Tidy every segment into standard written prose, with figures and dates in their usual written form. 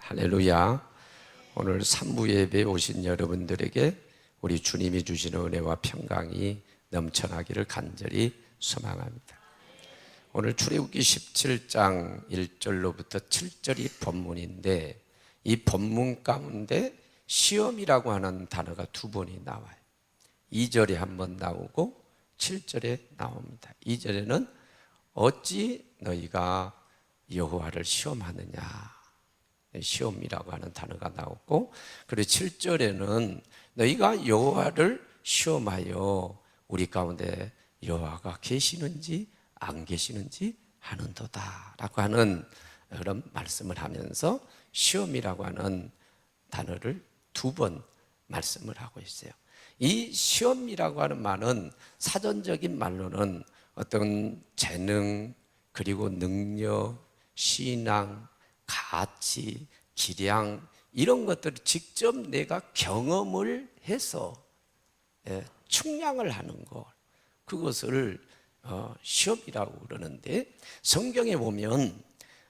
할렐루야. 오늘 3부 예배에 오신 여러분들에게 우리 주님이 주시는 은혜와 평강이 넘쳐나기를 간절히 소망합니다. 오늘 출애굽기 17장 1절로부터 7절이 본문인데, 이 본문 가운데 시험이라고 하는 단어가 두 번이 나와요. 2절에 한 번 나오고 7절에 나옵니다. 2절에는 어찌 너희가 여호와를 시험하느냐, 시험이라고 하는 단어가 나오고, 그리고 7절에는 너희가 여호와를 시험하여 우리 가운데 여호와가 계시는지 안 계시는지 하는도다 라고 하는 그런 말씀을 하면서 시험이라고 하는 단어를 두 번 말씀을 하고 있어요. 이 시험이라고 하는 말은 사전적인 말로는 어떤 재능, 그리고 능력, 신앙, 가치, 기량, 이런 것들을 직접 내가 경험을 해서 측량을 하는 것, 그것을 시험이라고 그러는데, 성경에 보면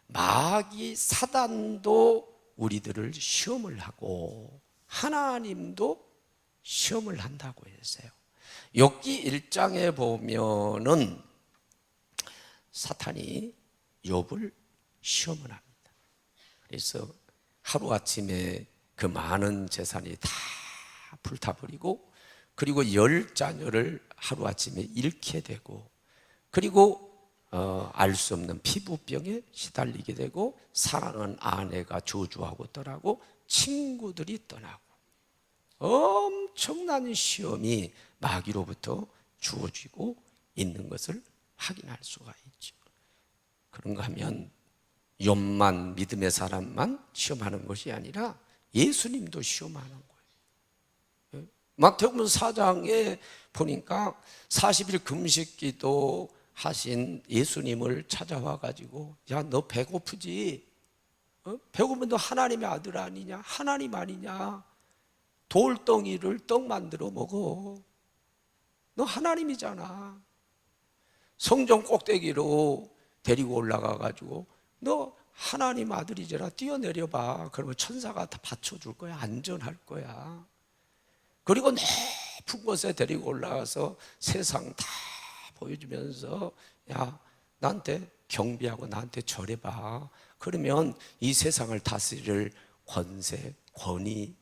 마귀 사단도 우리들을 시험을 하고 하나님도 시험을 한다고 했어요. 욥기 1장에 보면은 사탄이 욥을 시험을 합니다. 그래서 하루아침에 그 많은 재산이 다 불타버리고, 그리고 10자녀를 하루아침에 잃게 되고, 그리고 알 수 없는 피부병에 시달리게 되고, 사랑하는 아내가 저주하고 떠나고, 친구들이 떠나고, 엄청난 시험이 마귀로부터 주어지고 있는 것을 확인할 수가 있죠. 그런가 하면 욥만, 믿음의 사람만 시험하는 것이 아니라 예수님도 시험하는 거예요. 마태복음 4장에 보니까 40일 금식기도 하신 예수님을 찾아와 가지고, 야, 너 배고프지? 배고프면 너 하나님의 아들 아니냐? 하나님 아니냐? 돌덩이를 떡 만들어 먹어. 너 하나님이잖아. 성전 꼭대기로 데리고 올라가 가지고, 너 하나님 아들이잖아, 뛰어내려봐. 그러면 천사가 다 받쳐줄 거야. 안전할 거야. 그리고 높은 곳에 데리고 올라가서 세상 다 보여주면서, 야, 나한테 경배하고 나한테 절해봐. 그러면 이 세상을 다스릴 권세, 권위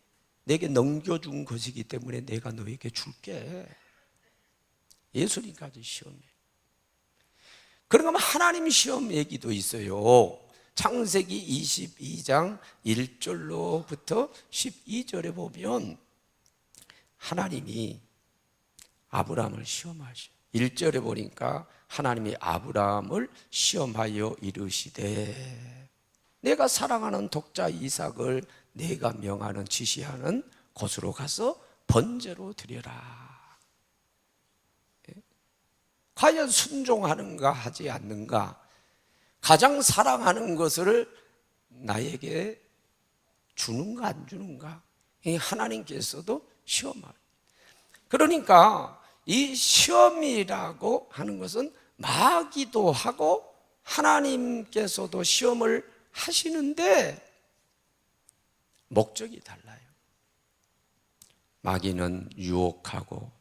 내게 넘겨준 것이기 때문에 내가 너에게 줄게. 예수님까지 시험해. 그런가 하면 하나님 시험 얘기도 있어요. 창세기 22장 1절로부터 12절에 보면 하나님이 아브라함을 시험하셔. 1절에 보니까 하나님이 아브라함을 시험하여 이르시되, 내가 사랑하는 독자 이삭을 내가 명하는 지시하는 곳으로 가서 번제로 드려라. 과연 순종하는가 하지 않는가, 가장 사랑하는 것을 나에게 주는가 안 주는가, 하나님께서도 시험합니다. 그러니까 이 시험이라고 하는 것은 마귀도 하고 하나님께서도 시험을 하시는데 목적이 달라요. 마귀는 유혹하고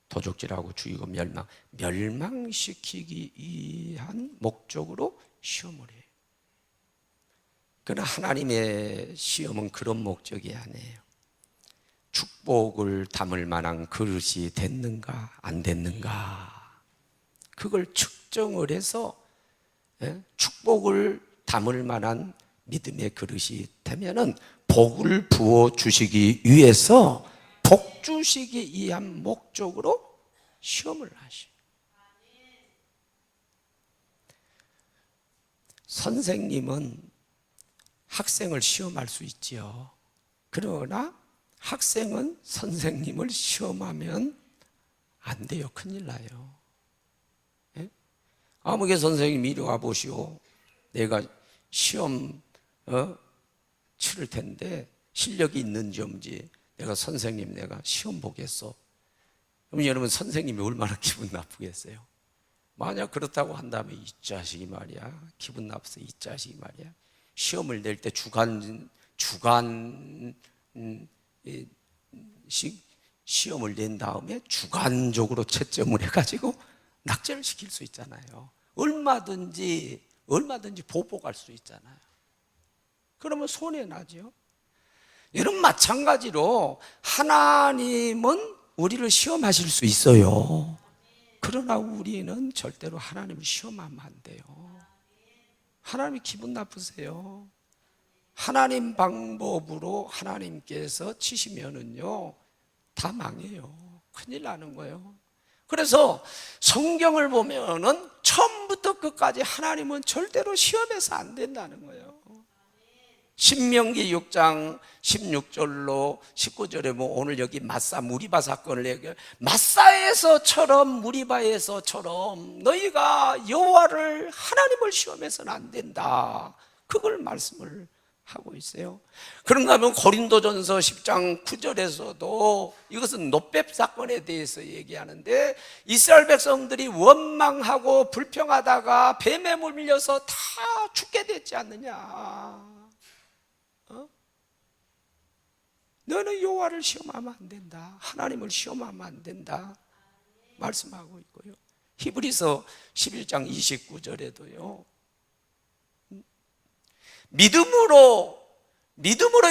도적질하고 죽이고 멸망시키기 위한 목적으로 시험을 해요. 그러나 하나님의 시험은 그런 목적이 아니에요. 축복을 담을 만한 그릇이 됐는가 안 됐는가, 그걸 측정을 해서 축복을 담을 만한 믿음의 그릇이 되면은 복을 부어 주시기 위해서, 복 주시기 위한 목적으로 시험을 하셔요. 선생님은 학생을 시험할 수 있지요. 그러나 학생은 선생님을 시험하면 안 돼요. 큰일 나요. 아무개 선생님 이리 와 보시오. 내가 시험 치를 텐데 실력이 있는지 없는지 내가 선생님 내가 시험 보겠어. 그럼 여러분, 선생님이 얼마나 기분 나쁘겠어요? 만약 그렇다고 한다면 이 자식이 말이야, 기분 나빠서 이 자식이 말이야, 시험을 낼 때 주간 시험을 낸 다음에 주관적으로 채점을 해가지고 낙제를 시킬 수 있잖아요. 얼마든지 보복할 수 있잖아요. 그러면 손해나죠. 이런 마찬가지로 하나님은 우리를 시험하실 수 있어요. 그러나 우리는 절대로 하나님을 시험하면 안 돼요. 하나님이 기분 나쁘세요. 하나님 방법으로 하나님께서 치시면은요 다 망해요. 큰일 나는 거예요. 그래서 성경을 보면은 처음부터 끝까지 하나님은 절대로 시험해서 안 된다는 거예요. 신명기 6장 16절로 19절에 오늘 여기 마사 무리바 사건을 얘기해요. 마사에서처럼 무리바에서처럼 너희가 여호와를 하나님을 시험해서는 안 된다. 그걸 말씀을 하고 있어요. 그런가 하면 고린도전서 10장 9절에서도 이것은 노뱀 사건에 대해서 얘기하는데 이스라엘 백성들이 원망하고 불평하다가 뱀에 물려서 다 죽게 됐지 않느냐. 너는 여호와를 시험하면 안 된다. 하나님을 시험하면 안 된다. 말씀하고 있고요. 히브리서 11장 29절에도요. 믿음으로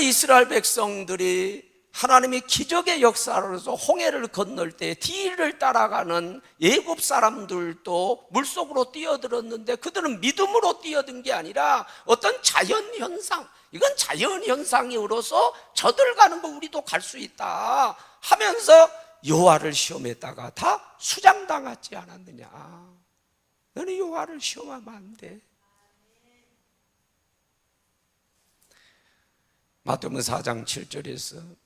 이스라엘 백성들이 하나님의 기적의 역사로서 홍해를 건널 때 뒤를 따라가는 애굽 사람들도 물속으로 뛰어들었는데 그들은 믿음으로 뛰어든 게 아니라 어떤 자연현상, 이건 자연현상으로서 저들 가는 거 우리도 갈 수 있다 하면서 여호와를 시험했다가 다 수장당하지 않았느냐. 너는 여호와를 시험하면 안 돼. 마태복음 4장 7절에서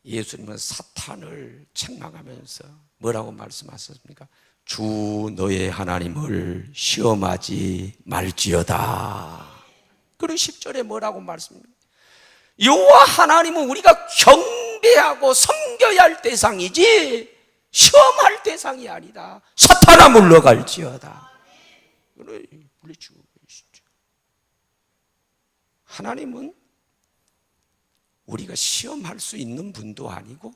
예수님은 사탄을 책망하면서 뭐라고 말씀하셨습니까? 주 너의 하나님을 시험하지 말지어다. 그리고 10절에 뭐라고 말씀합니까? 여호와 하나님은 우리가 경배하고 섬겨야 할 대상이지 시험할 대상이 아니다. 사탄아 물러갈지어다. 그래 물리치고 계시죠. 하나님은 우리가 시험할 수 있는 분도 아니고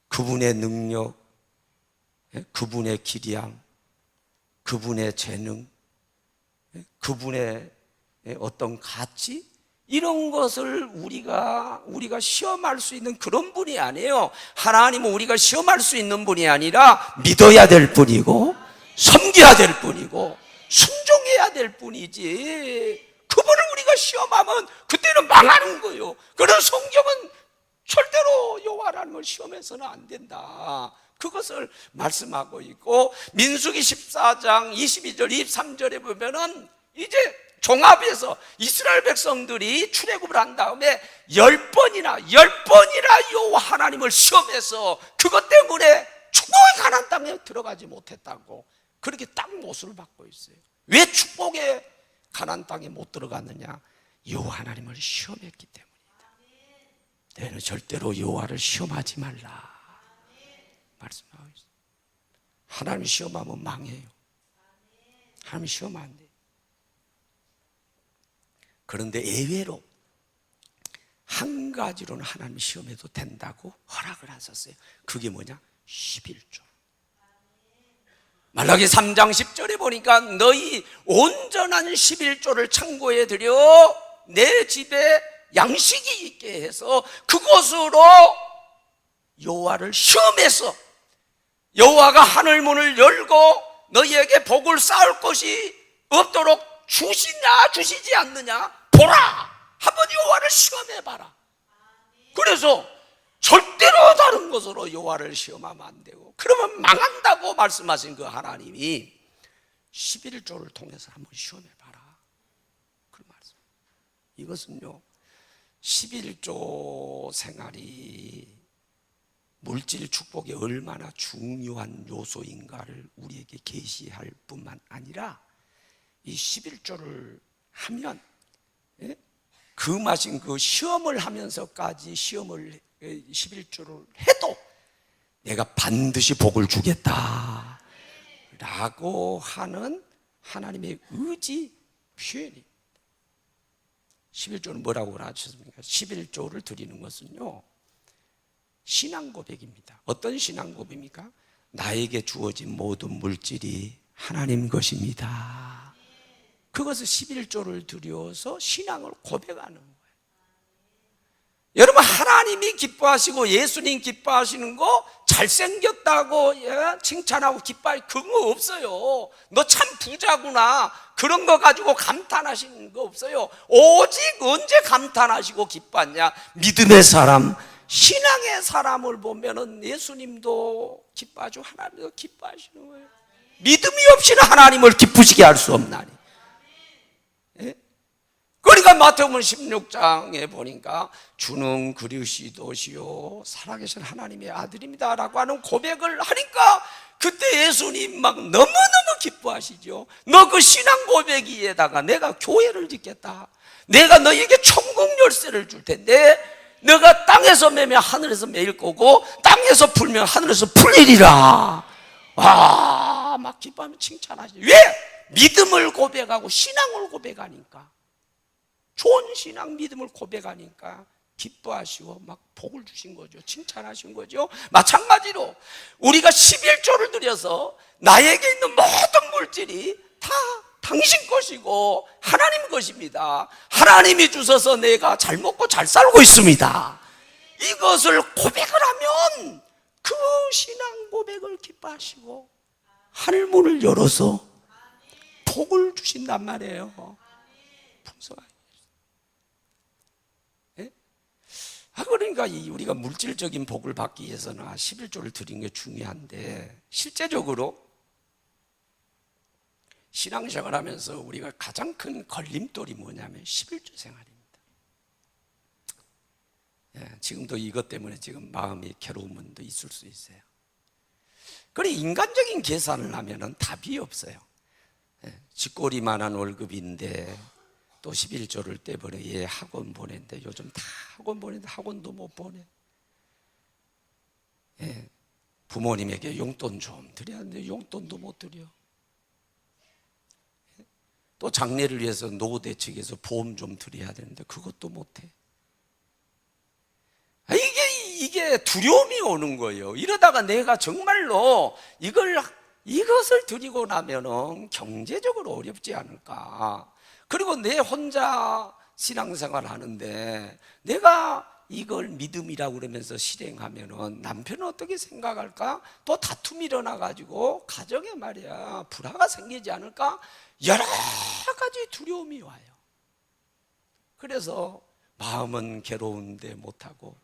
그분의 능력, 그분의 기량, 그분의 재능, 그분의 어떤 가치 이런 것을 우리가 시험할 수 있는 그런 분이 아니에요. 하나님은 우리가 시험할 수 있는 분이 아니라 믿어야 될 분이고 섬겨야 될 분이고 순종해야 될 분이지 그분을 우리가 시험하면 그때는 망하는 거예요. 그런 성경은 절대로 여호와라는 걸 시험해서는 안 된다. 그것을 말씀하고 있고 민수기 14장 22절 23절에 보면은 이제 종합해서 이스라엘 백성들이 출애굽을 한 다음에 10번이나 여호와 하나님을 시험해서 그것 때문에 축복의 가나안 땅에 들어가지 못했다고 그렇게 딱 못을 받고 있어요. 왜 축복의 가나안 땅에 못 들어갔느냐? 여호와 하나님을 시험했기 때문이다. 너는 절대로 여호와를 시험하지 말라 말씀하고 있어요. 하나님 시험하면 망해요. 하나님 시험하면 안 돼요. 그런데 예외로 한 가지로는 하나님 시험해도 된다고 허락을 하셨어요. 그게 뭐냐? 11조. 말라기 3장 10절에 보니까 너희 온전한 11조를 창고에 들여 내 집에 양식이 있게 해서 그곳으로 여호와를 시험해서 여호와가 하늘 문을 열고 너희에게 복을 쌓을 것이 없도록 주시냐 주시지 않느냐 보라. 한번 여호와를 시험해봐라. 그래서 절대로 다른 것으로 여호와를 시험하면 안 되고 그러면 망한다고 말씀하신 그 하나님이 11조를 통해서 한번 시험해봐라 그런 말씀. 이것은요 11조 생활이 물질 축복이 얼마나 중요한 요소인가를 우리에게 계시할 뿐만 아니라 이 11조를 하면 금하신 그 시험을 하면서까지 11조를 해도 내가 반드시 복을 주겠다 라고 하는 하나님의 의지 표현입니다. 11조는 뭐라고 하셨습니까? 11조를 드리는 것은요, 신앙 고백입니다. 어떤 신앙 고백입니까? 나에게 주어진 모든 물질이 하나님 것입니다. 그것을 11조를 드려서 신앙을 고백하는 거예요. 여러분, 하나님이 기뻐하시고 예수님 기뻐하시는 거 잘생겼다고 칭찬하고 기뻐할 그거 없어요. 너 참 부자구나 그런 거 가지고 감탄하시는 거 없어요. 오직 언제 감탄하시고 기뻐하냐? 믿음의 사람, 신앙의 사람을 보면은 예수님도 기뻐하시고 하나님도 기뻐하시는 거예요. 믿음이 없이는 하나님을 기쁘시게 할 수 없나니. 그러니까 마태복음 16장에 보니까 주는 그리스도시요 살아계신 하나님의 아들입니다 라고 하는 고백을 하니까 그때 예수님 막 너무너무 기뻐하시죠. 너 그 신앙 고백에다가 내가 교회를 짓겠다, 내가 너에게 천국 열쇠를 줄 텐데 너가 땅에서 매면 하늘에서 매일 거고 땅에서 풀면 하늘에서 풀리리라. 와, 막 기뻐하면 칭찬하시죠. 왜? 믿음을 고백하고 신앙을 고백하니까, 좋은 신앙 믿음을 고백하니까 기뻐하시고 막 복을 주신 거죠. 칭찬하신 거죠. 마찬가지로 우리가 11조를 드려서 나에게 있는 모든 물질이 다 당신 것이고 하나님 것입니다. 하나님이 주셔서 내가 잘 먹고 잘 살고 있습니다. 이것을 고백을 하면 그 신앙 고백을 기뻐하시고 하늘문을 열어서 복을 주신단 말이에요. 풍성하게. 그러니까 우리가 물질적인 복을 받기 위해서는 11조를 드리는 게 중요한데, 실제적으로 신앙생활 하면서 우리가 가장 큰 걸림돌이 뭐냐면 11조 생활입니다. 지금도 이것 때문에 지금 마음이 괴로움은 더 있을 수 있어요. 그래, 인간적인 계산을 하면 답이 없어요. 쥐꼬리만한 월급인데 또 11조를 떼버려. 얘 학원 보낸대. 요즘 다 학원 보낸데 학원도 못 보내. 부모님에게 용돈 좀 드려야 하는데 용돈도 못 드려. 또 장례를 위해서 노후대 측에서 보험 좀 드려야 되는데 그것도 못해. 이게 두려움이 오는 거예요. 이러다가 내가 정말로 이것을 드리고 나면은 경제적으로 어렵지 않을까. 그리고 내 혼자 신앙생활 하는데 내가 이걸 믿음이라고 그러면서 실행하면은 남편은 어떻게 생각할까? 또 다툼이 일어나가지고 가정에 말이야 불화가 생기지 않을까? 여러 가지 두려움이 와요. 그래서 마음은 괴로운데 못하고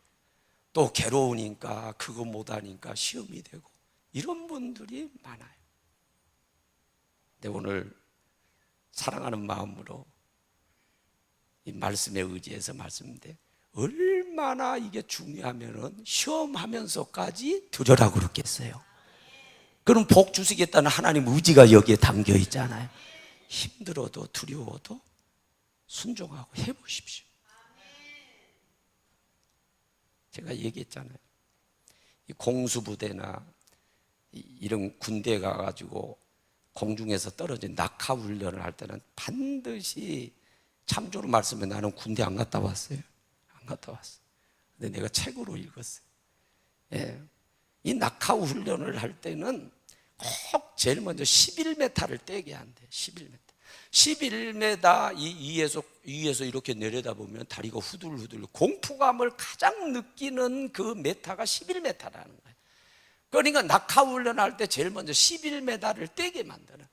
또 괴로우니까 그거 못하니까 시험이 되고 이런 분들이 많아요. 근데 오늘 사랑하는 마음으로 이 말씀에 의지해서 말씀인데, 얼마나 이게 중요하면은 시험하면서까지 드려라고 그랬겠어요. 그럼 복 주시겠다는 하나님 의지가 여기에 담겨 있잖아요. 힘들어도 두려워도 순종하고 해보십시오. 제가 얘기했잖아요. 이 공수부대나 이런 군대에 가가지고 공중에서 떨어진 낙하 훈련을 할 때는 반드시, 참조로 말씀해 나는 군대 안 갔다 왔어요. 안 갔다 왔어. 근데 내가 책으로 읽었어요. 이 낙하 훈련을 할 때는 꼭 제일 먼저 11m를 떼게 한대. 11m. 11m 위에서 이렇게 내려다보면 다리가 후들후들, 공포감을 가장 느끼는 그 메타가 11m라는 거예요. 그러니까 낙하 훈련할 때 제일 먼저 11m를 떼게 만드는.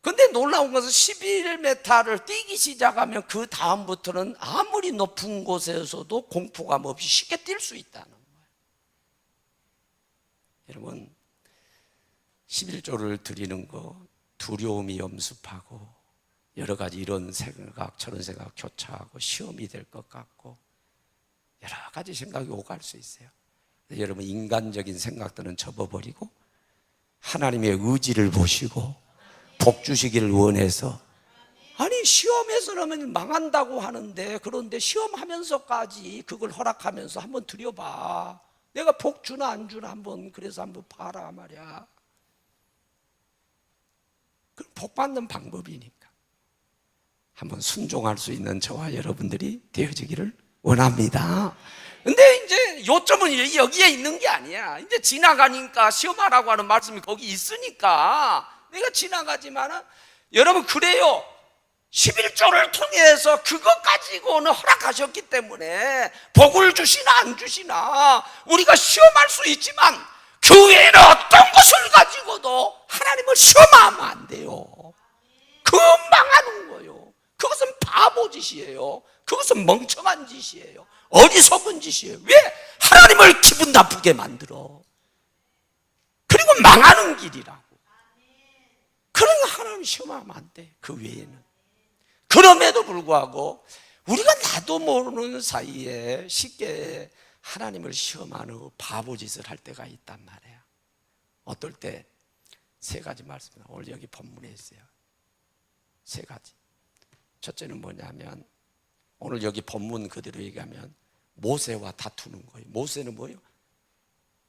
근데 놀라운 것은 11m를 뛰기 시작하면 그 다음부터는 아무리 높은 곳에서도 공포감 없이 쉽게 뛸 수 있다는 거예요. 여러분, 11조를 드리는 거 두려움이 염습하고 여러 가지 이런 생각 저런 생각 교차하고 시험이 될 것 같고 여러 가지 생각이 오갈 수 있어요. 여러분, 인간적인 생각들은 접어버리고 하나님의 의지를 보시고 복 주시기를 원해서. 아니, 시험에서는 망한다고 하는데, 그런데 시험하면서까지 그걸 허락하면서 한번 드려봐. 내가 복 주나 안 주나 그래서 한번 봐라 말이야. 그럼 복 받는 방법이니까. 한번 순종할 수 있는 저와 여러분들이 되어지기를 원합니다. 근데 이제 요점은 여기에 있는 게 아니야. 이제 지나가니까 시험하라고 하는 말씀이 거기 있으니까 내가 지나가지만은, 여러분 그래요. 11조를 통해서 그것 가지고는 허락하셨기 때문에 복을 주시나 안 주시나 우리가 시험할 수 있지만 그 외에는 어떤 것을 가지고도 하나님을 시험하면 안 돼요. 그건 망하는 거예요. 그것은 바보 짓이에요. 그것은 멍청한 짓이에요. 어리석은 짓이에요. 왜? 하나님을 기분 나쁘게 만들어. 그리고 망하는 길이라고. 그러니까 하나님 시험하면 안 돼. 그 외에는. 그럼에도 불구하고 우리가 나도 모르는 사이에 쉽게 하나님을 시험하는 바보짓을 할 때가 있단 말이야. 어떨 때 세 가지 말씀입니다. 오늘 여기 본문에 있어요. 세 가지. 첫째는 뭐냐면, 오늘 여기 본문 그대로 얘기하면 모세와 다투는 거예요. 모세는 뭐예요?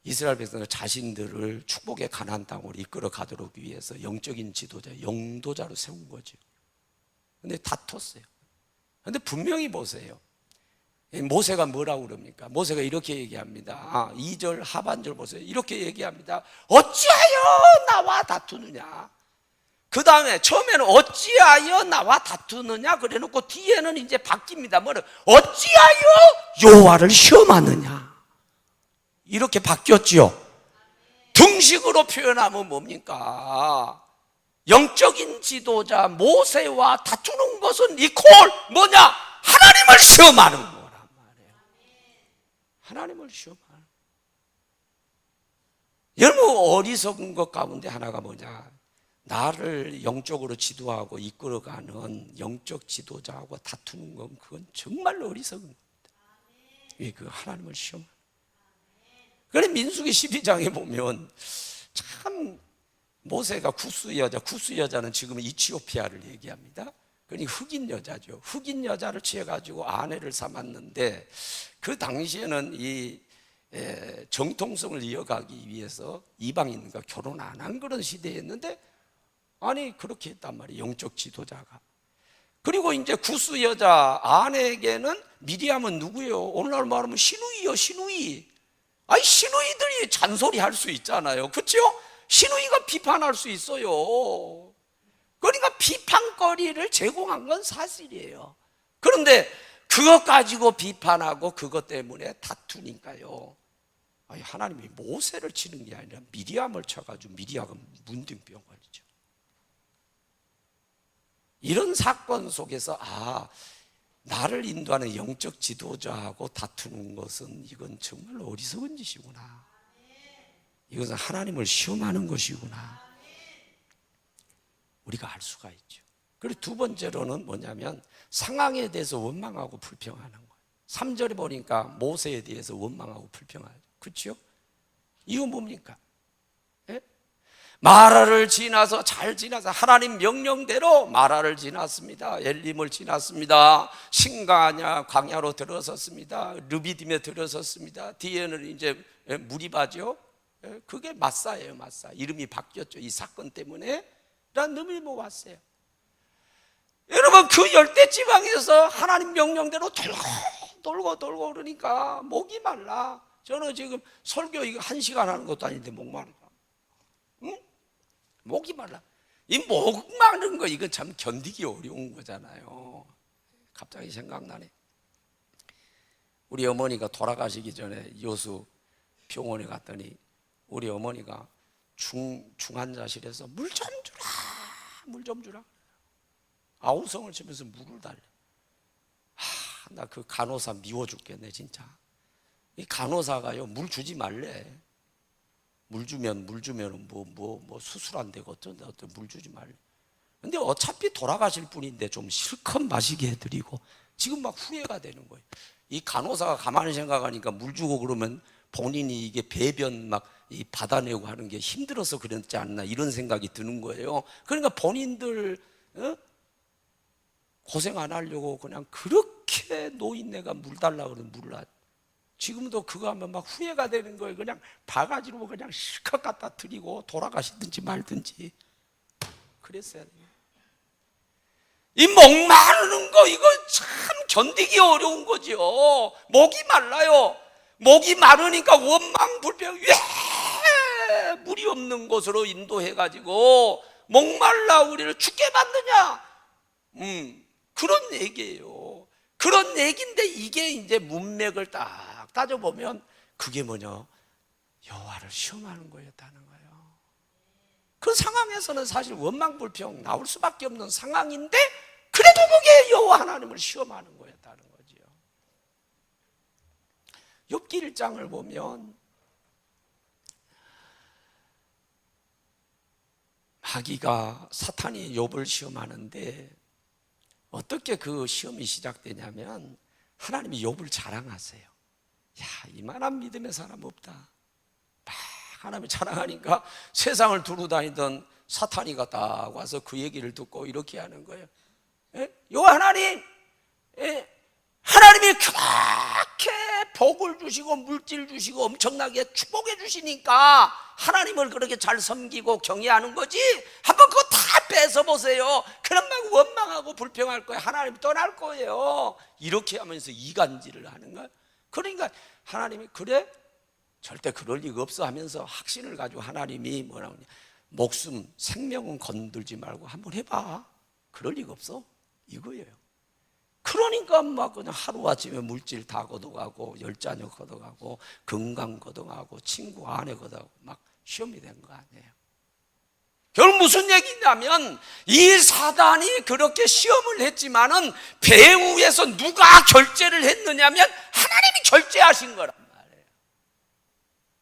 이스라엘 백성들 자신들을 축복의 가나안 땅으로 이끌어 가도록 위해서 영적인 지도자, 영도자로 세운 거죠. 근데 다퉜어요. 근데 분명히 보세요. 모세가 뭐라고 그럽니까? 모세가 이렇게 얘기합니다. 2절 하반절 보세요. 이렇게 얘기합니다. 어찌하여 나와 다투느냐? 그 다음에 처음에는 어찌하여 나와 다투느냐 그래 놓고 뒤에는 이제 바뀝니다. 뭐를? 어찌하여 여호와를 시험하느냐? 이렇게 바뀌었지요. 등식으로 표현하면 뭡니까? 영적인 지도자 모세와 다투는 것은 이퀄 뭐냐? 하나님을 시험하는 거란 말이에요. 하나님을 시험하는. 여러분, 어리석은 것 가운데 하나가 뭐냐? 나를 영적으로 지도하고 이끌어가는 영적 지도자하고 다투는 건 그건 정말로 어리석은 겁니다. 왜? 그 하나님을 시험하는. 그래 민수기 12장에 보면 참 모세가 구스 여자는 지금 이티오피아를 얘기합니다. 그러니까 흑인 여자죠. 흑인 여자를 취해가지고 아내를 삼았는데 그 당시에는 이 정통성을 이어가기 위해서 이방인과 결혼 안 한 그런 시대였는데, 아니 그렇게 했단 말이에요. 영적 지도자가. 그리고 이제 구스 여자 아내에게는 미리암은 누구예요? 오늘날 말하면 시누이요, 시누이. 아니 시누이들이 잔소리 할 수 있잖아요. 그렇죠? 시누이가 비판할 수 있어요. 그러니까 비판거리를 제공한 건 사실이에요. 그런데 그것 가지고 비판하고 그것 때문에 다투니까요. 아니, 하나님이 모세를 치는 게 아니라 미리암을 쳐가지고 미리암은 문둥병 걸리죠. 이런 사건 속에서 나를 인도하는 영적 지도자하고 다투는 것은 이건 정말로 어리석은 짓이구나. 이것은 하나님을 시험하는 것이구나. 우리가 알 수가 있죠. 그리고 두 번째로는 뭐냐면 상황에 대해서 원망하고 불평하는 거예요. 3절에 보니까 모세에 대해서 원망하고 불평하죠. 그렇죠? 이건 뭡니까? 마라를 지나서 잘 지나서 하나님 명령대로 마라를 지났습니다. 엘림을 지났습니다. 신가냐 광야로 들어섰습니다. 르비딤에 들어섰습니다. 뒤에는 이제 무리바죠. 그게 마사예요. 마사. 이름이 바뀌었죠. 이 사건 때문에 난 너무 왔어요. 여러분 그 열대지방에서 하나님 명령대로 돌고 그러니까 목이 말라. 저는 지금 설교 이거 1시간 하는 것도 아닌데 목 마르다. 응? 목이 말라. 이 목 마른 거 이거 참 견디기 어려운 거잖아요. 갑자기 생각나네. 우리 어머니가 돌아가시기 전에 여수 병원에 갔더니 우리 어머니가 중환자실에서 물 좀 주라. 아우성을 치면서 물을 달래. 나 그 간호사 미워 죽겠네 진짜. 이 간호사가요 물 주지 말래. 물 주면 뭐 수술 안 되고 어떤 물 주지 말래. 근데 어차피 돌아가실 분인데 좀 실컷 마시게 해드리고 지금 막 후회가 되는 거예요. 이 간호사가 가만히 생각하니까 물 주고 그러면 본인이 이게 배변 막 받아내고 하는 게 힘들어서 그랬지 않나 이런 생각이 드는 거예요. 그러니까 본인들 고생 안 하려고 그냥 그렇게 노인네가 물 달라 그러면 물을 안. 지금도 그거 하면 막 후회가 되는 거예요. 그냥 바가지로 그냥 실컷 갖다 드리고 돌아가시든지 말든지 그랬어야 돼요. 이 목마르는 거 이거 참 견디기 어려운 거죠. 목이 말라요. 목이 마르니까 원망불평, 왜 물이 없는 곳으로 인도해가지고 목말라 우리를 죽게 만드냐? 그런 얘기예요. 그런 얘기인데 이게 이제 문맥을 딱 따져보면 그게 뭐냐? 여호와를 시험하는 거였다는 거예요. 그 상황에서는 사실 원망불평 나올 수밖에 없는 상황인데 그래도 그게 여호와 하나님을 시험하는 거였다는 거지요. 욥기 1장을 보면 마귀가 사탄이 욥을 시험하는데 어떻게 그 시험이 시작되냐면 하나님이 욥을 자랑하세요. 야, 이만한 믿음의 사람 없다. 막 하나님이 자랑하니까 세상을 두루 다니던 사탄이가 딱 와서 그 얘기를 듣고 이렇게 하는 거예요. 요 하나님, 하나님이 그렇게 복을 주시고 물질 주시고 엄청나게 축복해 주시니까 하나님을 그렇게 잘 섬기고 경외하는 거지, 한번 그거 다 뺏어보세요. 그럼 막 원망하고 불평할 거예요. 하나님 떠날 거예요. 이렇게 하면서 이간질을 하는 거예요. 그러니까 하나님이 그래? 절대 그럴 리가 없어 하면서 확신을 가지고 하나님이 뭐라고 하냐, 목숨, 생명은 건들지 말고 한번 해봐. 그럴 리가 없어 이거예요. 그러니까 막 그냥 하루아침에 물질 다 걷어가고 열자녀 걷어가고 건강 걷어가고 친구 아내 걷어가고 막 시험이 된 거 아니에요. 결국 무슨 얘기냐면 이 사단이 그렇게 시험을 했지만은 배후에서 누가 결제를 했느냐면 하나님이 결제하신 거란 말이에요.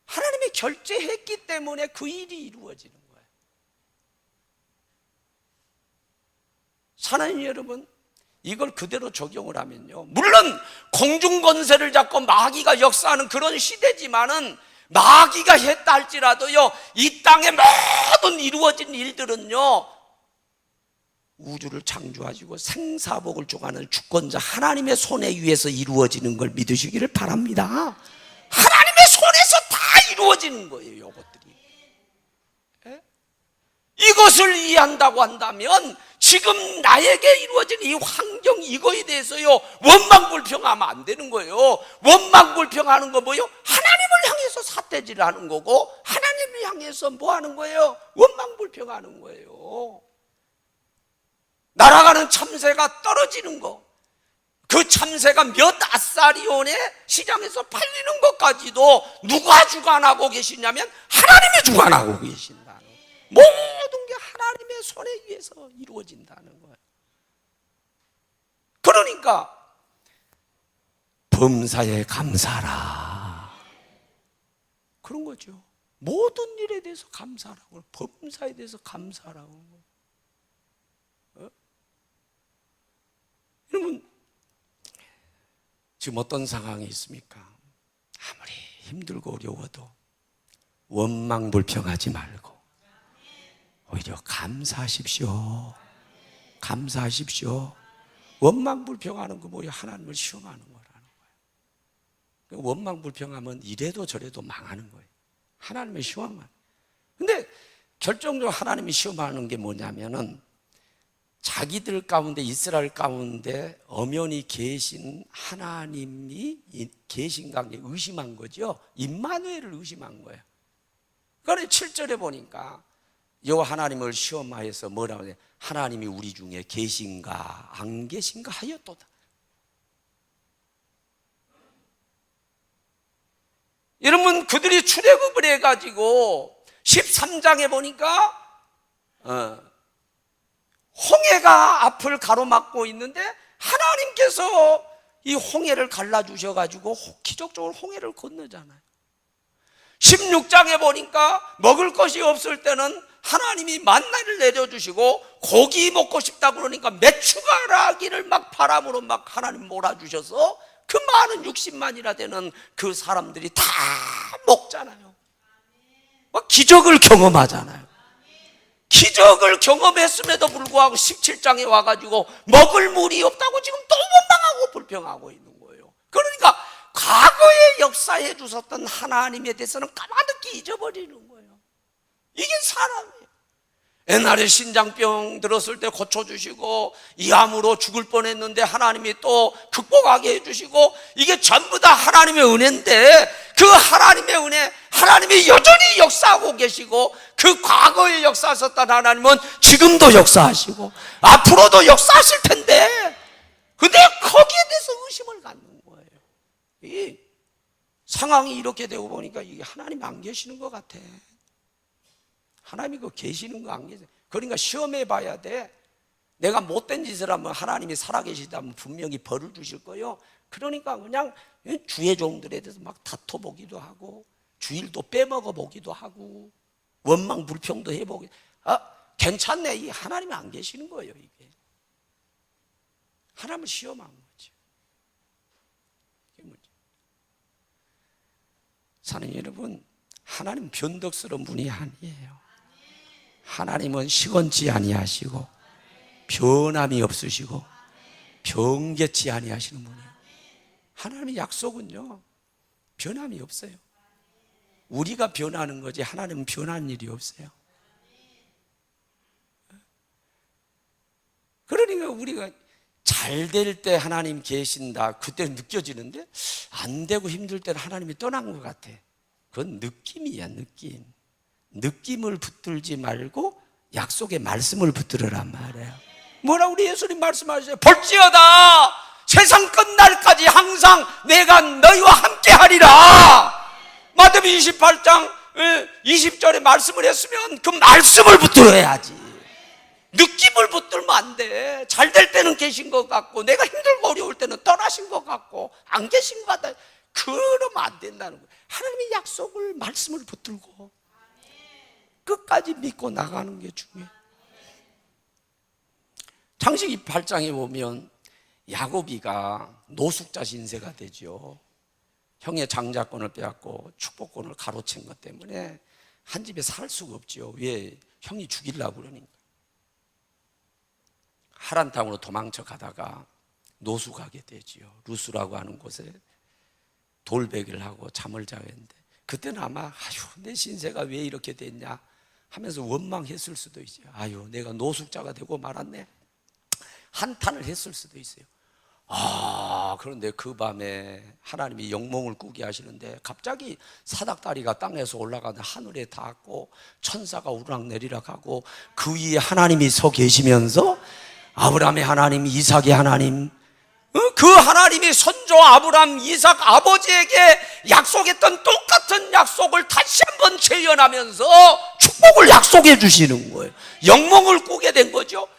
하나님이 결제했기 때문에 그 일이 이루어지는 거예요. 사랑하는 여러분, 이걸 그대로 적용을 하면요, 물론 공중권세를 잡고 마귀가 역사하는 그런 시대지만은 마귀가 했다 할지라도요, 이 땅에 모든 이루어진 일들은요 우주를 창조하시고 생사복을 주관하는 주권자 하나님의 손에 의해서 이루어지는 걸 믿으시기를 바랍니다. 하나님의 손에서 다 이루어지는 거예요, 이것들이. 이것을 이해한다고 한다면 지금 나에게 이루어진 이 환경, 이거에 대해서요 원망불평하면 안 되는 거예요. 원망불평하는 거 뭐예요? 하나님을 향해서 삿대질을 하는 거고, 하나님을 향해서 뭐 하는 거예요? 원망불평하는 거예요. 날아가는 참새가 떨어지는 거, 그 참새가 몇 아사리온에 시장에서 팔리는 것까지도 누가 주관하고 계시냐면 하나님이 주관하고 계신다는 거예요. 모든 게 하나님의 손에 의해서 이루어진다는 거예요. 그러니까 범사에 감사하라, 그런 거죠. 모든 일에 대해서 감사하라고, 범사에 대해서 감사하라고. 여러분, 지금 어떤 상황이 있습니까? 아무리 힘들고 어려워도 원망불평하지 말고 오히려 감사하십시오. 감사하십시오. 원망불평하는 거 뭐예요? 하나님을 시험하는 거라는 거예요. 원망불평하면 이래도 저래도 망하는 거예요. 하나님의 시험만. 근데 결정적으로 하나님이 시험하는 게 뭐냐면은 자기들 가운데, 이스라엘 가운데 엄연히 계신 하나님이 계신가 의심한 거죠. 임마누엘을 의심한 거예요. 그런데 7절에 보니까 여호와 하나님을 시험하여서 뭐라고 해요? 하나님이 우리 중에 계신가 안 계신가 하였도다. 여러분, 그들이 출애굽을 해가지고 13장에 보니까 홍해가 앞을 가로막고 있는데 하나님께서 이 홍해를 갈라주셔가지고 기적적으로 홍해를 건너잖아요. 16장에 보니까 먹을 것이 없을 때는 하나님이 만나를 내려주시고 고기 먹고 싶다 그러니까 메추가라기를 막 바람으로 막 하나님 몰아주셔서 그 많은 60만이나 되는 그 사람들이 다 먹잖아요. 막 기적을 경험하잖아요. 기적을 경험했음에도 불구하고 17장에 와가지고 먹을 물이 없다고 지금 또 원망하고 불평하고 있는 거예요. 그러니까 과거에 역사해 주셨던 하나님에 대해서는 까마득히 잊어버리는 거예요. 이게 사람이에요. 옛날에 신장병 들었을 때 고쳐주시고 이암으로 죽을 뻔했는데 하나님이 또 극복하게 해주시고, 이게 전부 다 하나님의 은혜인데, 그 하나님의 은혜, 하나님이 여전히 역사하고 계시고, 그 과거에 역사하셨던 하나님은 지금도 역사하시고 앞으로도 역사하실 텐데, 근데 거기에 대해서 의심을 갖는 거예요. 이 상황이 이렇게 되고 보니까 이게 하나님 안 계시는 것 같아. 하나님이 그 계시는 거 안 계세요. 그러니까 시험해 봐야 돼. 내가 못된 짓을 하면 하나님이 살아계시다면 분명히 벌을 주실 거예요. 그러니까 그냥 주의 종들에 대해서 막 다퉈보기도 하고, 주일도 빼먹어 보기도 하고, 원망 불평도 해보기. 괜찮네. 이 하나님이 안 계시는 거예요. 이게 하나님을 시험한 거죠. 이게 뭐죠? 사는 여러분, 하나님 변덕스러운 분이 아니에요. 하나님은 시건치 아니하시고 변함이 없으시고 변개치 아니하시는 분이에요. 하나님의 약속은요, 변함이 없어요. 우리가 변하는 거지 하나님은 변하는 일이 없어요. 그러니까 우리가 잘 될 때 하나님 계신다, 그때 느껴지는데 안 되고 힘들 때는 하나님이 떠난 것 같아. 그건 느낌이야, 느낌. 느낌을 붙들지 말고 약속의 말씀을 붙들으란 말이에요. 뭐라 우리 예수님 말씀하세요? 볼지어다 세상 끝날까지 항상 내가 너희와 함께 하리라. 마태복음 28장 20절에 말씀을 했으면 그 말씀을 붙들어야지. 느낌을 붙들면 안 돼. 잘 될 때는 계신 것 같고, 내가 힘들고 어려울 때는 떠나신 것 같고, 안 계신 것 같다. 그러면 안 된다는 거예요. 하나님의 약속을, 말씀을 붙들고 끝까지 믿고 나가는 게 중요해요. 창세기 8장에 보면 야곱이가 노숙자 신세가 되죠. 형의 장자권을 빼앗고 축복권을 가로챈 것 때문에 한 집에 살 수가 없죠. 왜? 형이 죽이려고 그러니까. 하란 땅으로 도망쳐 가다가 노숙하게 되지요. 루스라고 하는 곳에 돌베개를 하고 잠을 자겠는데, 그때는 아마 아유 내 신세가 왜 이렇게 됐냐 하면서 원망했을 수도 있어요. 아유 내가 노숙자가 되고 말았네, 한탄을 했을 수도 있어요. 그런데 그 밤에 하나님이 영몽을 꾸게 하시는데, 갑자기 사닥다리가 땅에서 올라가는 하늘에 닿았고 천사가 우락내리락 하고, 그 위에 하나님이 서 계시면서 아브라함의 하나님, 이삭의 하나님, 그 하나님이 선조 아브라함, 이삭 아버지에게 약속했던 똑같은 약속을 다시 한번 재현하면서 축복을 약속해 주시는 거예요. 영몽을 꾸게 된 거죠.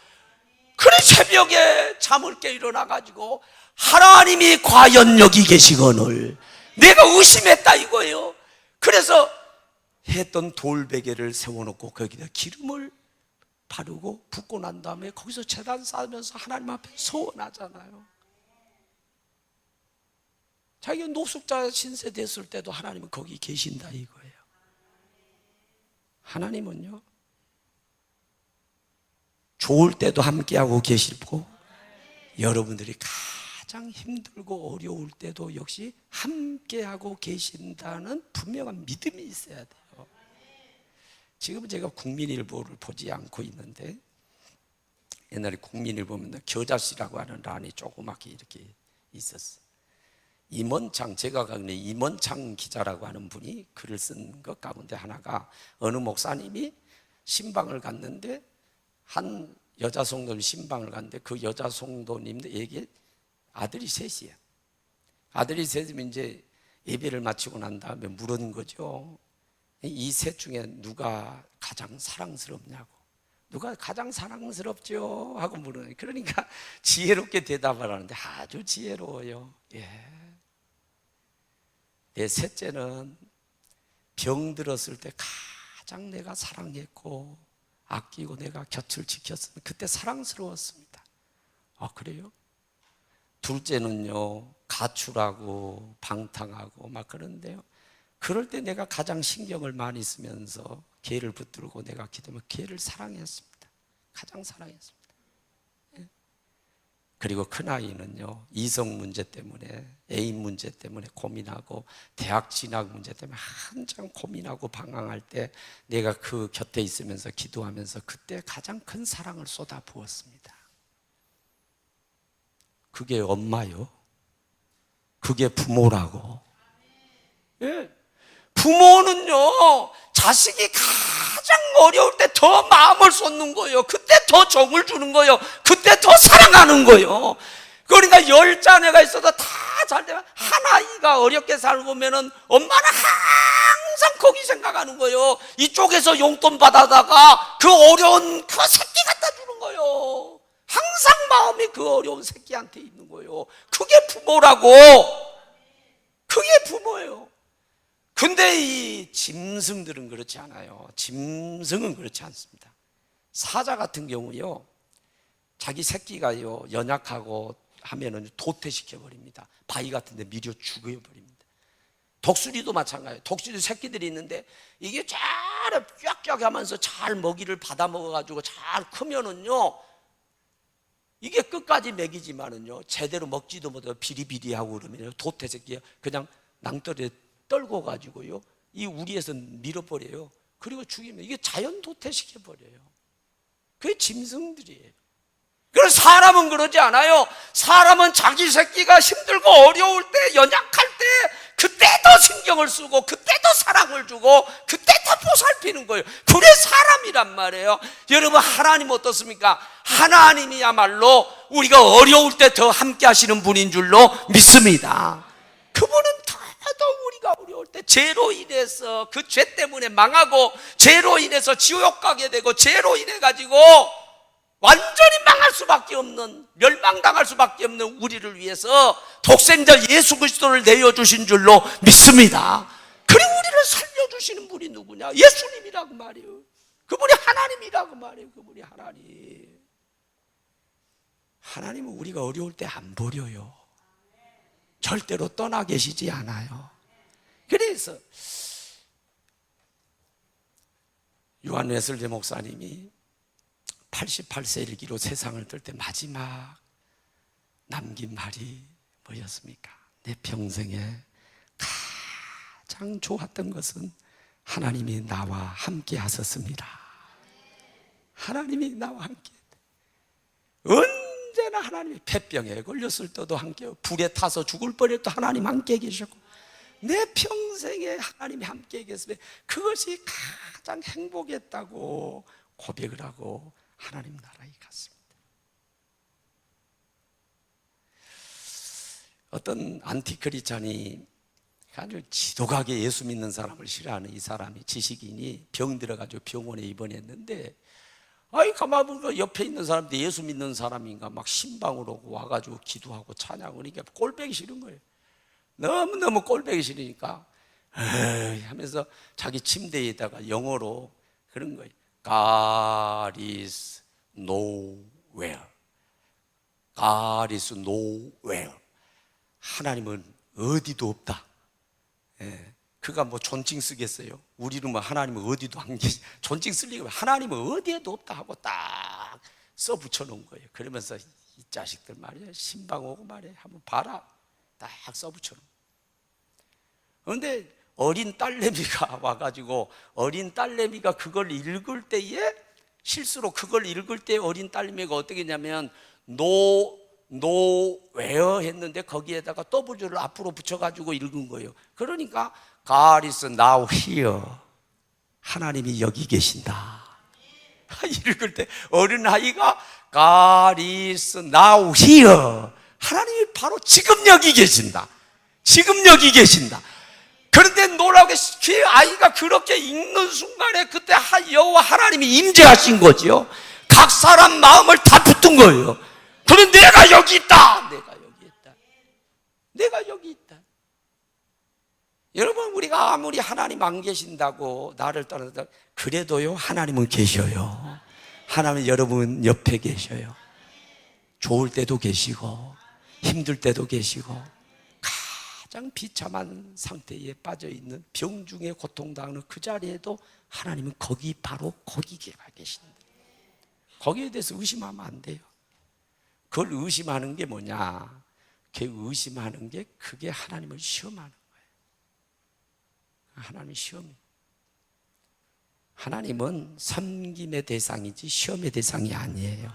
그래 새벽에 잠을 깨 일어나가지고 하나님이 과연 여기 계시거늘 내가 의심했다 이거예요. 그래서 했던 돌베개를 세워놓고 거기다 기름을 바르고 붓고 난 다음에 거기서 제단 쌓으면서 하나님 앞에 서원하잖아요. 자기가 노숙자 신세 됐을 때도 하나님은 거기 계신다 이거예요. 하나님은요, 좋을 때도 함께하고 계시고, 여러분들이 가장 힘들고 어려울 때도 역시 함께하고 계신다는 분명한 믿음이 있어야 돼요. 지금은 제가 국민일보를 보지 않고 있는데, 옛날에 국민일보 보면 겨자씨라고 하는 란이 조그맣게 이렇게 있었어요. 임원창, 제가 가는 임원창 기자라고 하는 분이 글을 쓴 것 가운데 하나가, 어느 목사님이 신방을 갔는데 한 여자 성도님 신방을 갔는데 그 여자 성도님에게 아들이 셋이에요. 아들이 셋이면 이제 예배를 마치고 난 다음에 물은 거죠. 이 셋 중에 누가 가장 사랑스럽냐고. 누가 가장 사랑스럽죠? 하고 물으니, 그러니까 지혜롭게 대답을 하는데 아주 지혜로워요. 내 셋째는 병 들었을 때 가장 내가 사랑했고 아끼고 내가 곁을 지켰으면 그때 사랑스러웠습니다. 그래요? 둘째는요, 가출하고 방탕하고 막 그런데요, 그럴 때 내가 가장 신경을 많이 쓰면서 걔를 붙들고 내가 기도하면 걔를 사랑했습니다. 가장 사랑했습니다. 그리고 큰아이는요, 이성 문제 때문에, 애인 문제 때문에 고민하고 대학 진학 문제 때문에 한참 고민하고 방황할 때 내가 그 곁에 있으면서 기도하면서 그때 가장 큰 사랑을 쏟아 부었습니다. 그게 엄마요. 그게 부모라고. 예. 부모는요, 자식이 가장 어려울 때 더 마음을 쏟는 거예요. 그때 더 정을 주는 거예요. 그때 더 사랑하는 거예요. 그러니까 10자녀가 있어도 다 잘 되면 한 아이가 어렵게 살고 보면은 엄마는 항상 거기 생각하는 거예요. 이쪽에서 용돈 받아다가 그 어려운 그 새끼 갖다 주는 거예요. 항상 마음이 그 어려운 새끼한테 있는 거예요. 그게 부모라고. 그게 부모예요. 근데 이 짐승들은 그렇지 않아요. 짐승은 그렇지 않습니다. 사자 같은 경우요, 자기 새끼가요 연약하고 하면은 도태시켜 버립니다. 바위 같은 데 밀어 죽여버립니다. 독수리도 마찬가지예요. 독수리 새끼들이 있는데 이게 잘 쫙쫙 하면서 잘 먹이를 받아 먹어가지고 잘 크면은요, 이게 끝까지 먹이지만은요 제대로 먹지도 못하고 비리비리하고 그러면요 도태 새끼가 그냥 낭떠러지에 떨고 가지고요 이 우리에서 밀어버려요. 그리고 죽이면 이게 자연 도태시켜버려요. 그게 짐승들이에요. 그래서 사람은 그러지 않아요. 사람은 자기 새끼가 힘들고 어려울 때, 연약할 때 그때 더 신경을 쓰고 그때 더 사랑을 주고 그때 더 보살피는 거예요. 그게 사람이란 말이에요. 여러분, 하나님 어떻습니까? 하나님이야말로 우리가 어려울 때 더 함께 하시는 분인 줄로 믿습니다. 그분은 더 우리가 어려울 때 죄로 인해서 그 죄 때문에 망하고 죄로 인해서 지옥 가게 되고 죄로 인해 가지고 완전히 망할 수밖에 없는, 멸망당할 수밖에 없는 우리를 위해서 독생자 예수 그리스도를 내어주신 줄로 믿습니다. 그리고 우리를 살려주시는 분이 누구냐? 예수님이라고 말이에요. 그분이 하나님이라고 말이에요. 그분이 하나님. 하나님은 우리가 어려울 때 안 버려요. 절대로 떠나 계시지 않아요. 그래서 요한 웨슬리 목사님이 88세 일기로 세상을 떠날 때 마지막 남긴 말이 뭐였습니까? 내 평생에 가장 좋았던 것은 하나님이 나와 함께 하셨습니다. 하나님이 나와 함께, 언제나 하나님이 폐병에 걸렸을 때도 함께, 불에 타서 죽을 뻔해도 하나님 함께 계셨고, 내 평생에 하나님이 함께 계셨으면 그것이 가장 행복했다고 고백을 하고 하나님 나라에 갔습니다. 어떤 안티크리스찬이 아주 지독하게 예수 믿는 사람을 싫어하는 이 사람이, 지식인이 병 들어가지고 병원에 입원했는데, 아이 가만 보니까 옆에 있는 사람들 예수 믿는 사람인가 막 신방으로 와가지고 기도하고 찬양을 하니까 꼴보기 싫은 거예요. 너무너무 꼴보기 싫으니까 에이 하면서 자기 침대에다가 영어로 그런 거예요. God is nowhere. God is nowhere. 하나님은 어디도 없다. 예. 그가 뭐 존칭 쓰겠어요? 우리는 뭐 하나님은 어디도 안 계시, 존칭 쓸 리가, 하나님은 어디에도 없다 하고 딱 써 붙여놓은 거예요. 그러면서 이 자식들 말이야, 신방 오고 말이야, 한번 봐라, 딱 써 붙여놓은 거예요. 그런데 어린 딸내미가 와가지고, 어린 딸내미가 그걸 읽을 때에 실수로 그걸 읽을 때 어린 딸내미가 어떻게 했냐면 where 했는데 거기에다가 W를 앞으로 붙여가지고 읽은 거예요. 그러니까 God is now here. 하나님이 여기 계신다. 읽을 때 어린 아이가 God is now here. 하나님이 바로 지금 여기 계신다. 지금 여기 계신다. 그런데 놀라게 그 아이가 그렇게 읽는 순간에 그때 여호와 하나님이 임재하신 거죠. 각 사람 마음을 다 붙은 거예요. 그런데 내가 여기 있다. 내가 여기 있다. 내가 여기 있다. 여러분, 우리가 아무리 하나님 안 계신다고 나를 떠나다 그래도요 하나님은 계셔요. 하나님은 여러분 옆에 계셔요. 좋을 때도 계시고 힘들 때도 계시고, 가장 비참한 상태에 빠져있는 병 중에 고통당하는 그 자리에도 하나님은 바로 거기 계신다. 거기에 대해서 의심하면 안 돼요. 그걸 의심하는 게 뭐냐? 그 의심하는 게 그게 하나님을 시험하는 거예요. 하나님 시험이. 하나님은 섬김의 대상이지 시험의 대상이 아니에요.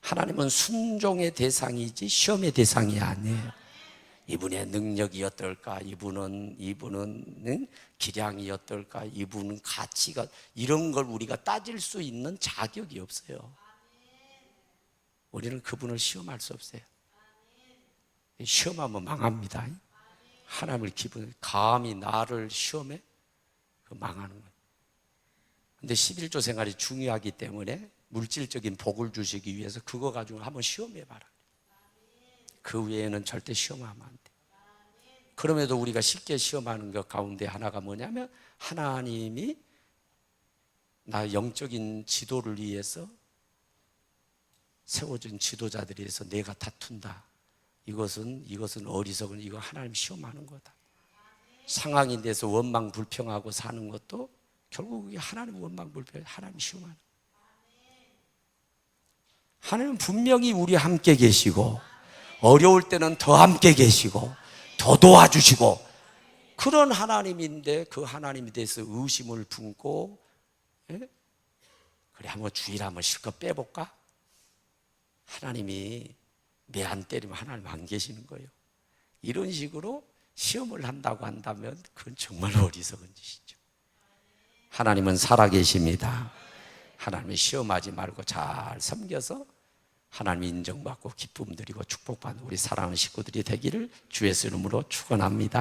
하나님은 순종의 대상이지 시험의 대상이 아니에요. 이분의 능력이 어떨까? 이분은 기량이 어떨까? 이분은 가치가, 이런 걸 우리가 따질 수 있는 자격이 없어요. 우리는 그분을 시험할 수 없어요. 시험하면 망합니다. 하나님을 감히 나를 시험해? 망하는 거예요. 근데 11조 생활이 중요하기 때문에 물질적인 복을 주시기 위해서 그거 가지고 한번 시험해봐라. 그 외에는 절대 시험하면 안 돼. 그럼에도 우리가 쉽게 시험하는 것 가운데 하나가 뭐냐면, 하나님이 나 영적인 지도를 위해서 세워준 지도자들에 의해서 내가 다툰다. 이것은 어리석은, 이거 하나님 시험하는 거다. 상황인 데서 원망 불평하고 사는 것도 결국 하나님 원망 불평, 하나님 시험하는. 하나님은 분명히 우리 함께 계시고, 어려울 때는 더 함께 계시고, 더 도와주시고, 그런 하나님인데 그 하나님에 대해서 의심을 품고, 그래 한번 주일 한번 실컷 빼볼까? 하나님이 매 안 때리면 하나님 안 계시는 거예요. 이런 식으로 시험을 한다고 한다면 그건 정말 어리석은 짓이죠. 하나님은 살아계십니다. 하나님이 시험하지 말고 잘 섬겨서 하나님 인정받고 기쁨 드리고 축복받는 우리 사랑하는 식구들이 되기를 주의 이름으로 축원합니다.